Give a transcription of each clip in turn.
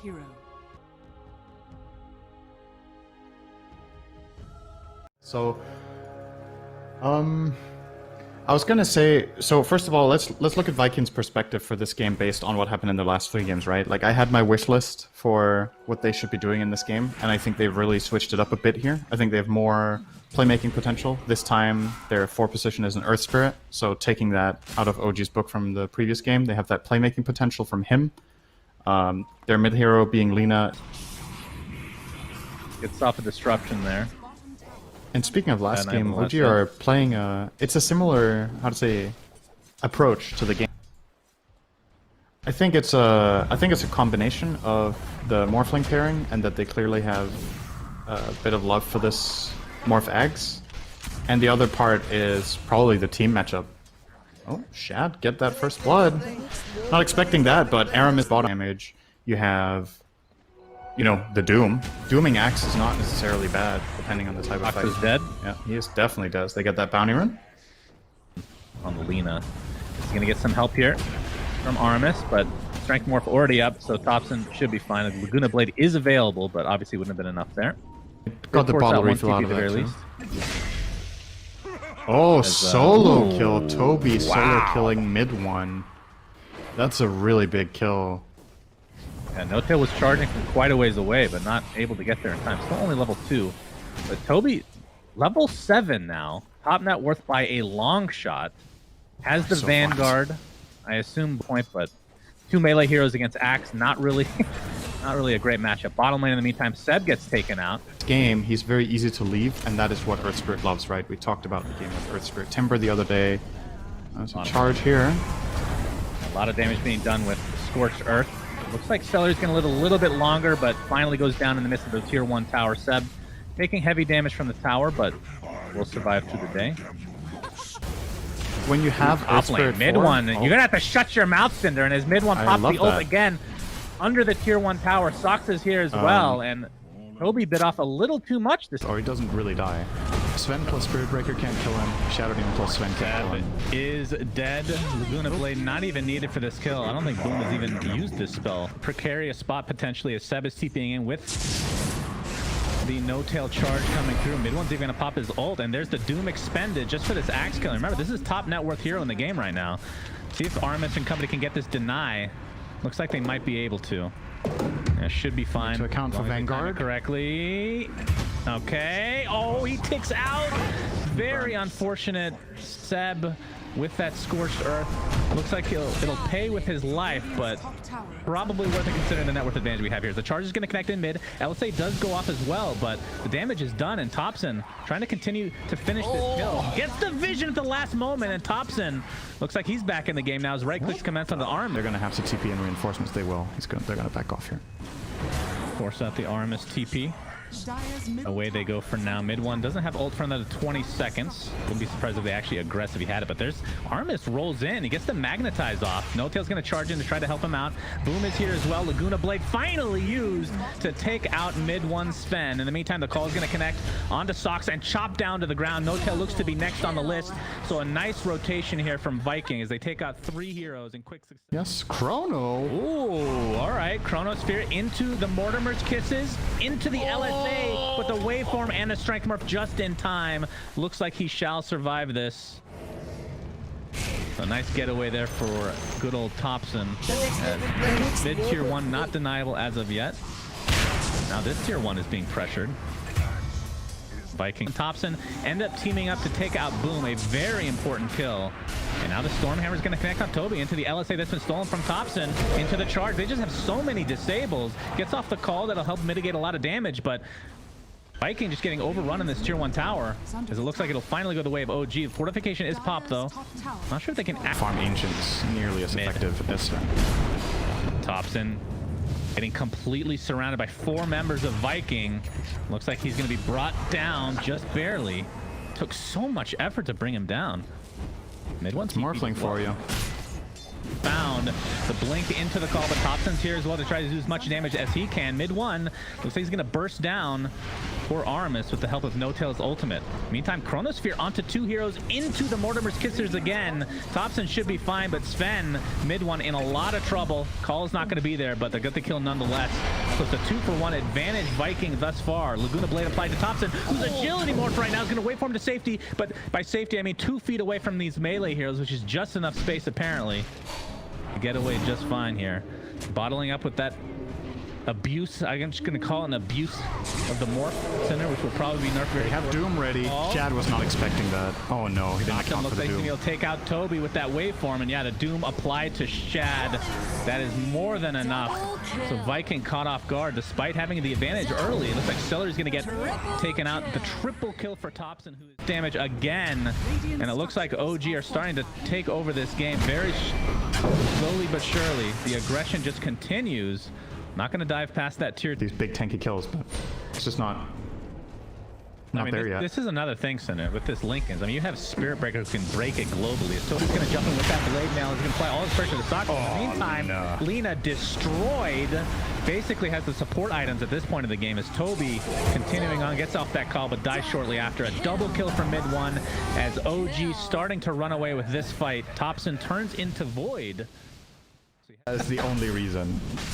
hero. So, I was gonna say, so first of all, let's look at Viking's perspective for this game based on what happened in the last 3 games, right? Like, I had my wish list for what they should be doing in this game, and I think they've really switched it up a bit here. I think they have more playmaking potential. This time, their 4 position is an Earth Spirit, so taking that out of OG's book from the previous game, they have that playmaking potential from him. Their mid hero being Lina. Gets off a disruption there. And speaking of last game, OG are playing it's a similar, how to say, approach to the game. I think it's a combination of the Morphling pairing and that they clearly have a bit of love for this Morph Eggs. And the other part is probably the team matchup. Oh, Shad, get that first blood. Not expecting that, but Aram is bottom damage. You have, you know, the Doom. Dooming Axe is not necessarily bad, depending on the type of fight. Axe is dead? Yeah, he is definitely does. They get that bounty run. On the Lina. He's gonna get some help here from Armis, but Strength Morph already up, so Thompson should be fine. The Laguna Blade is available, but obviously wouldn't have been enough there. Got the bottle refill out of that, too. Oh, solo kill. Toby solo killing mid one. That's a really big kill. Yeah, No-Tail was charging from quite a ways away, but not able to get there in time. Still only level 2. But Toby, level 7 now. Top net worth by a long shot. Has the Vanguard. I assume point, but 2 melee heroes against Axe. Not really a great matchup. Bottom lane in the meantime, Seb gets taken out. Game, he's very easy to leave, and that is what Earth Spirit loves, right? We talked about the game with Earth Spirit Timber the other day. There's a charge here. A lot of damage being done with Scorched Earth. Looks like Cellar's going to live a little bit longer, but finally goes down in the midst of the tier 1 tower. Seb taking heavy damage from the tower, but will survive through the day. When you have Earth Spirit mid 1, you're going to have to shut your mouth, Cinder, and his mid 1 pops the ult again under the tier 1 tower. Sox is here as well, and Toby bit off a little too much this time. Or he doesn't really die. Sven plus Spirit Breaker can't kill him. Shadow Demon plus Sven can't kill him. Is dead. Laguna Blade not even needed for this kill. I don't think Boom has even used this spell. Precarious spot potentially as Seb is TPing in with the No-Tail charge coming through. Mid one's even going to pop his ult, and there's the Doom expended just for this Axe kill. Remember, this is top net worth hero in the game right now. See if Armis and company can get this deny. Looks like they might be able to. That should be fine. To account for Vanguard correctly. Okay. Oh, he ticks out. Very unfortunate. Seb with that Scorched Earth. Looks like it'll pay with his life, but probably worth it considering the net worth advantage we have here. The charge is going to connect in mid. LSA does go off as well, but the damage is done, and Thompson trying to continue to finish this kill. Gets the vision at the last moment, and Thompson looks like he's back in the game now. His right clicks commence on the arm. They're going to have to TP in reinforcements. They will. They're going to back off here. Force out the Armis TP. Away they go for now. Mid one doesn't have ult for another 20 seconds. Wouldn't be surprised if they actually aggressive he had it, but there's Armis rolls in. He gets the magnetize off. No-Tail's going to charge in to try to help him out. Boom is here as well. Laguna Blade finally used to take out mid one Sven. In the meantime, the call is going to connect onto Sox and chop down to the ground. No-Tail looks to be next on the list. So a nice rotation here from Viking as they take out 3 heroes in quick succession. Yes, Chrono. Ooh, all right. Chronosphere into the Mortimer's Kisses, into the LSA. With the waveform and the strength morph just in time. Looks like he shall survive this. So nice getaway there for good old Thompson. Mid tier 1 not deniable as of yet. Now this tier 1 is being pressured. Viking Thompson end up teaming up to take out Boom, a very important kill. And now the Stormhammer is going to connect on Toby into the LSA that's been stolen from Thompson into the charge. They just have so many disables. Gets off the call that'll help mitigate a lot of damage, but Viking just getting overrun in this tier 1 tower as it looks like it'll finally go the way of OG. The fortification is popped though. Not sure if they can farm Ancients nearly as effective as Sven. Thompson getting completely surrounded by 4 members of Viking. Looks like he's going to be brought down just barely. Took so much effort to bring him down. Mid one's Morphling for you. found. The blink into the call, but Thompson's here as well to try to do as much damage as he can. Mid one, looks like he's going to burst down for Aramis with the help of No-Tail's ultimate. Meantime, Chronosphere onto 2 heroes into the Mortimer's Kissers again. Thompson should be fine, but Sven, mid one, in a lot of trouble. Call's not going to be there, but they got the kill nonetheless. So it's a 2-for-1 advantage Viking thus far. Laguna Blade applied to Thompson, whose agility morph right now is going to wait for him to safety, but by safety I mean 2 feet away from these melee heroes, which is just enough space apparently to get away just fine here. Bottling up with that abuse. I'm just going to call it an abuse of the morph center, which will probably be nerfed very They have Doom ready. Chad was not expecting that. Oh no, he didn't account for looks the like Doom. he'll take out Toby with that waveform, and yeah, the Doom applied to Shad. That is more than enough. So Viking caught off guard despite having the advantage early. It looks like Celery's going to get taken out. The triple kill for Thompson, who is damage again. And it looks like OG are starting to take over this game very slowly but surely. The aggression just continues. Not going to dive past that tier. These big tanky kills, but it's just not there yet. This is another thing, Center, with this Lincoln's. I mean, you have Spirit Breaker who can break it globally. So he's going to jump in with that blade now. He's going to apply all his pressure to Soccer. In the meantime, Lina destroyed. Basically has the support items at this point of the game as Toby continuing on, gets off that call, but dies shortly after. A double kill from mid one as OG starting to run away with this fight. Thompson turns into Void. That's the only reason.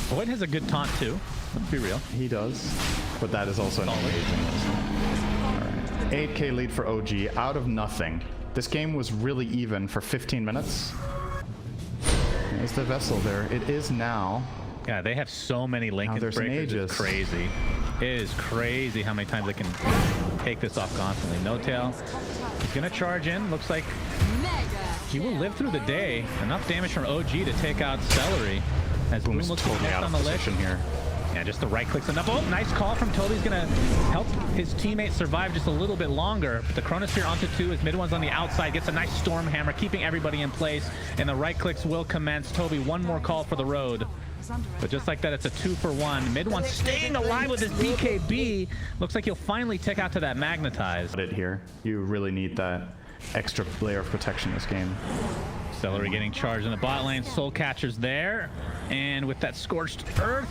Void has a good taunt too. Let's be real. He does, but that is also an amazing. All right. 8K lead for OG out of nothing. This game was really even for 15 minutes. There's the vessel there. It is now. Yeah, they have so many Lincoln there's an breakers. Aegis. It's crazy. It is crazy how many times they can take this off constantly. No-Tail. He's gonna charge in. Looks like he will live through the day. Enough damage from OG to take out Celery. As Boom looks totally next out on of the list. position here. Yeah, just the right clicks enough. Oh, nice call from Toby. He's gonna help his teammate survive just a little bit longer. But the Chronosphere onto 2 as mid one's on the outside. Gets a nice Storm Hammer, keeping everybody in place. And the right clicks will commence. Toby, one more call for the road. But just like that, it's a 2-for-1. Mid one staying alive with his BKB. Looks like he'll finally tick out to that Magnetize. Here, you really need that extra layer of protection in this game. Celery getting charged in the bot lane. Soul Catcher's there. And with that Scorched Earth,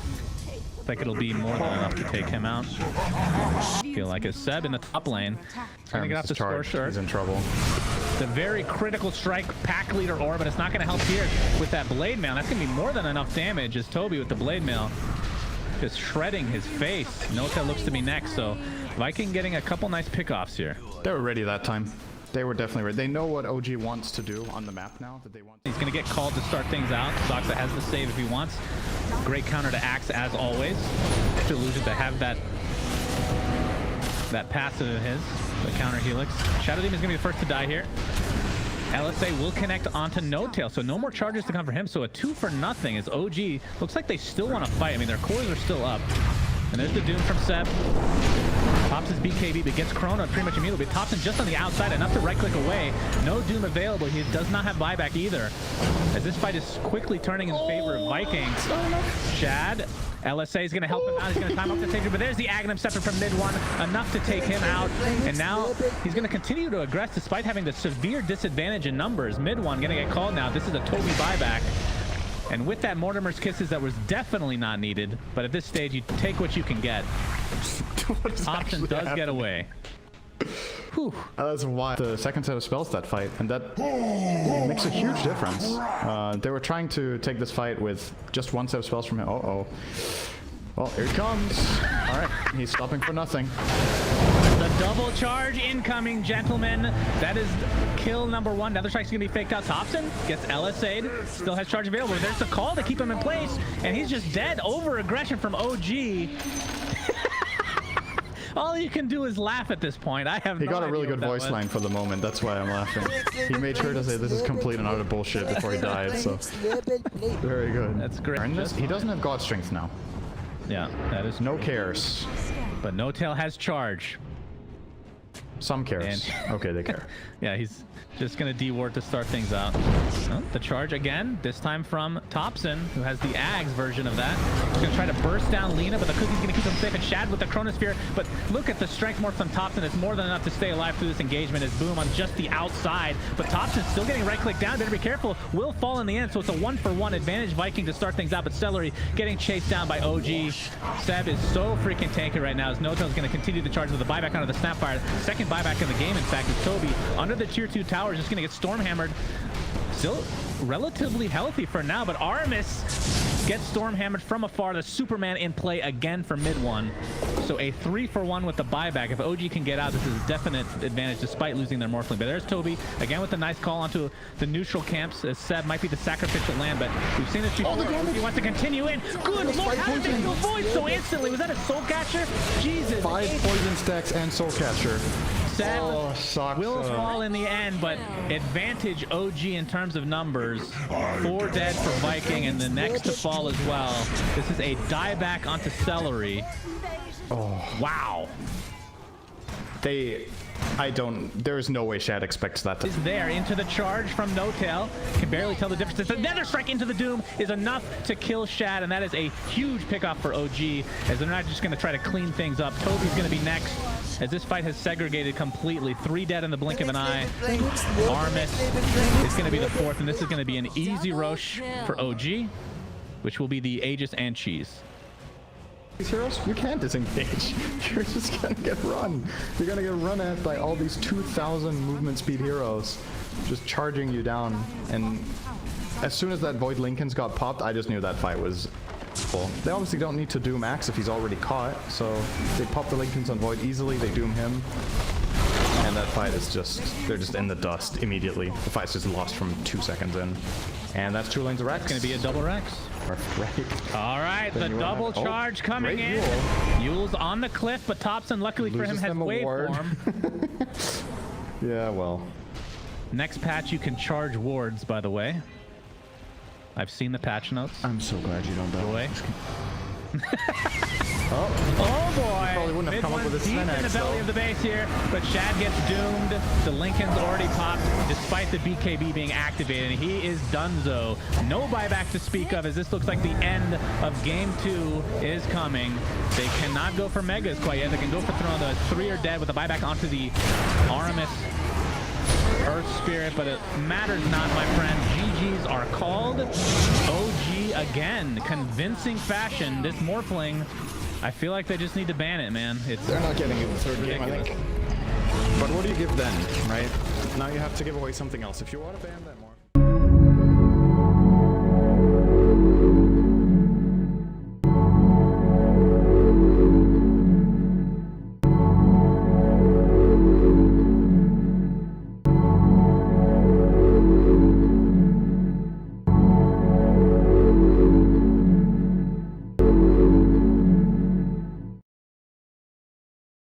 I think it'll be more than enough to take him out. Feel like it's Seb in the top lane. Trying to get off the Scorched Earth. He's in trouble. The very critical strike pack leader ore, but it's not going to help here with that blade mail. That's going to be more than enough damage as Toby with the blade mail just shredding his face. No-Tail looks to be next, so Viking getting a couple nice pickoffs here. They were ready that time. They were definitely ready. They know what OG wants to do on the map now. That they want. He's going to get called to start things out. Soxa has the save if he wants. Great counter to Axe as always. Illusion to have that passive of his, the counter helix. Shadow Demon is going to be the first to die here. LSA will connect onto No-Tail, so no more charges to come for him. So a 2-for-0 as OG looks like they still want to fight. I mean, their cores are still up. And there's the Doom from Seb. Pops his BKB, but gets Chrono pretty much immediately. But Thompson just on the outside, enough to right-click away. No Doom available. He does not have buyback either. As this fight is quickly turning in favor of Vikings. Shad, LSA is going to help him out. He's going to time up the safety, but there's the Aghanim Scepter from mid one. Enough to take him out. And now he's going to continue to aggress despite having the severe disadvantage in numbers. Mid one going to get called now. This is a Toby buyback. And with that Mortimer's Kisses, that was definitely not needed. But at this stage, you take what you can get. Thompson does get away. Whew. That's why the second set of spells that fight, and that makes a huge difference. They were trying to take this fight with just one set of spells from him. Uh-oh. Well, here he comes. All right, he's stopping for nothing. The double charge incoming, gentlemen. That is kill number one. Another strike's gonna be faked out. Thompson gets LSA'd. Still has charge available. There's the call to keep him in place, and he's just dead. Over aggression from OG. All you can do is laugh at this point. I have. He got a really good voice line for the moment. That's why I'm laughing. He made sure to say this is complete and utter bullshit before he died. So very good. That's great. He doesn't have God Strength now. Yeah, that is no cares. But No-Tail has charge. Some cares. Okay, they care. Yeah, he's just going to D-ward to start things out. Oh, the charge again, this time from Thompson, who has the Ags version of that. He's going to try to burst down Lina, but the Cookie's going to keep him safe. And Shad with the Chronosphere. But look at the strength morph from Thompson. It's more than enough to stay alive through this engagement. As Boom on just the outside. But Thompson's still getting right-click down. Better be careful. Will fall in the end, so it's a 1-for-1 advantage Viking to start things out. But Celery getting chased down by OG. Seb is so freaking tanky right now as Notel's going to continue the charge with the buyback onto the Snapfire. Second buyback in the game, in fact, is Toby under the tier 2 tower, is just going to get storm hammered. Still relatively healthy for now, but Aramis gets storm hammered from afar. The Superman in play again for mid one. So a 3-for-1 with the buyback. If OG can get out, this is a definite advantage despite losing their Morphling. But there's Toby again with a nice call onto the neutral camps. As Seb might be the sacrificial lamb, but we've seen this before. He wants to continue in. Good lord, how did they avoid so instantly? Was that a soul catcher? Jesus. 5 poison stacks and soul catcher. Seb sucks. will fall in the end, but advantage OG in terms of numbers. 4 dead for Viking, and the next to fall as well. This is a dieback onto Celery. Oh. Wow. There's no way Shad expects that to. Is there into the charge from Notail. Can barely tell the difference. The Nether Strike into the Doom is enough to kill Shad, and that is a huge pickoff for OG, as they're not just going to try to clean things up. Toby's going to be next, as this fight has segregated completely. 3 dead in the blink of an eye. Aramis is going to be the 4th, and this is going to be an easy Roche for OG, which will be the Aegis and Cheese. These heroes, you can't disengage. You're just gonna get run. You're gonna get run at by all these 2,000 movement speed heroes just charging you down. And as soon as that Void Lincolns got popped, I just knew that fight was full. They obviously don't need to doom Axe if he's already caught, so they pop the Lincolns on Void easily, they doom him. And that fight is just, they're just in the dust immediately. The fight's just lost from 2 seconds in. And that's 2 lanes of Rex. It's going to be a double Rex. Right. All right, the double charge coming in. Yule's on the cliff, but Thompson, luckily for him, has waveform. Yeah, well. Next patch, you can charge wards, by the way. I've seen the patch notes. I'm so glad you don't die. Oh boy! Probably wouldn't have come up with a deep in the belly of the base here, but Shad gets doomed. The Lincoln's already popped, despite the BKB being activated. He is donezo. No buyback to speak of, as this looks like the end of game 2 is coming. They cannot go for Megas quite yet. They can go for Throne. The 3 are dead with the buyback onto the Aramis Earth Spirit, but it matters not, my friend. GGs are called. OG again, convincing fashion. This Morphling, I feel like they just need to ban it, man. They're not getting it in the 3rd game, I think. But what do you give then, right? Now you have to give away something else. If you want to ban that Morph.